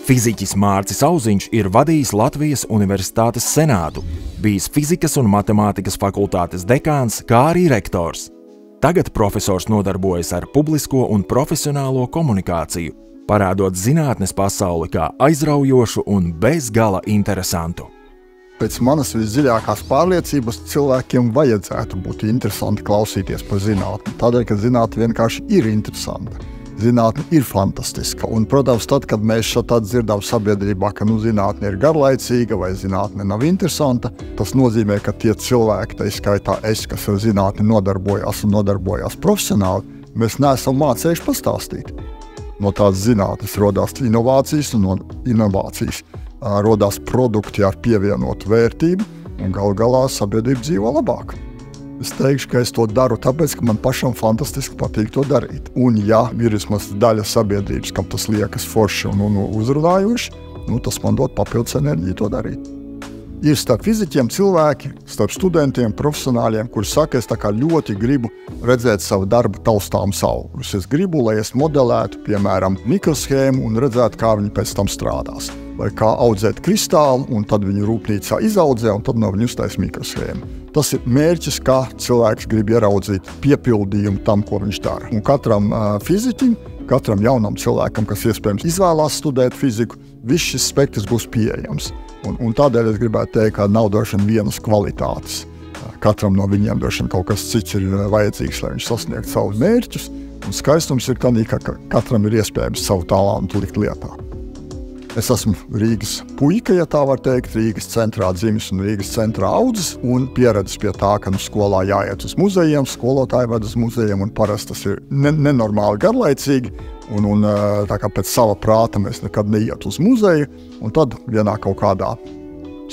Fiziķis Mārcis Auziņš ir vadījis Latvijas Universitātes senātu, bijis fizikas un matemātikas fakultātes dekāns, kā arī rektors. Tagad profesors nodarbojas ar publisko un profesionālo komunikāciju, parādot zinātnes pasauli kā aizraujošu un bez gala interesantu. Pēc manas visdziļākās pārliecības cilvēkiem vajadzētu būt interesanti klausīties par zinātni, tādēļ, ka zinātne vienkārši ir interesanta. Zinātne ir fantastiska, un, protams, tad, kad mēs šādi dzirdam sabiedrībā, ka zinātne ir garlaicīga vai zinātne nav interesanta, tas nozīmē, ka tie cilvēki, tā izskaitā es, kas ar zinātni nodarbojās profesionāli, mēs neesam mācējuši pastāstīt. No tās zinātnes rodās inovācijas, un no inovācijas rodās produkti ar pievienotu vērtību, un galu galā sabiedrība dzīvo labāk. Es teikšu, ka es to daru tāpēc, ka man pašam fantastiski patīk to darīt. Un ja ir vismaz daļa sabiedrības, kam tas liekas forši un uzrunājoši, tas man dod papildus enerģiju to darīt. Ir starp fiziķiem cilvēki, starp studentiem, profesionāļiem, kuri saka, es tā kā ļoti gribu redzēt savu darbu taustāmus augļus. Es gribu, lai es modelētu, piemēram, mikroshēmu un redzētu, kā viņi pēc tam strādās. Vai kā audzēt kristālu, un tad viņu rūpnīcā izaudzē, un tad no viņu uztais mikroshēmu. Tas ir mērķis, kā cilvēks grib ieraudzīt piepildījumu tam, ko viņš dara. Un katram fiziķim, katram jaunam cilvēkam, kas iespējams izvēlās studēt fiziku, viss šis spektrs būs pieejams. Un tādēļ es gribētu teikt, ka nav droši vien vienas kvalitātes. Katram no viņiem droši vien kaut kas cits ir vajadzīgs, lai viņš sasniegtu savus mērķus. Un skaistums ir tādā, ka katram ir iespējams savu talantu likt lietā. Es esmu Rīgas puika, ja tā var teikt, Rīgas centrā dzimis un Rīgas centrā audzis, un pieredzis pie tā, ka skolā jāiet uz muzejiem, skolotāji ved uz muzejiem, un parasti tas ir nenormāli garlaicīgi, un tā kā pēc sava prāta mēs nekad neiet uz muzeju, un tad vienā kaut kādā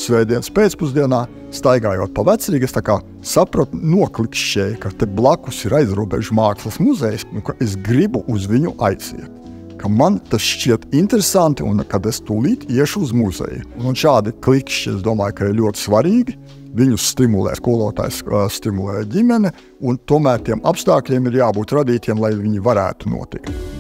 svētdienas pēcpusdienā, staigājot pa Vecrīgu, es tā kā sapratu, noklikšķēju, ka te blakus ir aizrobežu mākslas muzejs, un ka es gribu uz viņu aiziet. Ka man tas šķiet interesanti un kad es tūlīt iešu uz muzeju. Un šādi klikšķi, es domāju, ka ir ļoti svarīgi. Viņus stimulē skolotājs, stimulē ģimene, un tomēr tiem apstākļiem ir jābūt radītiem, lai viņi varētu notikt.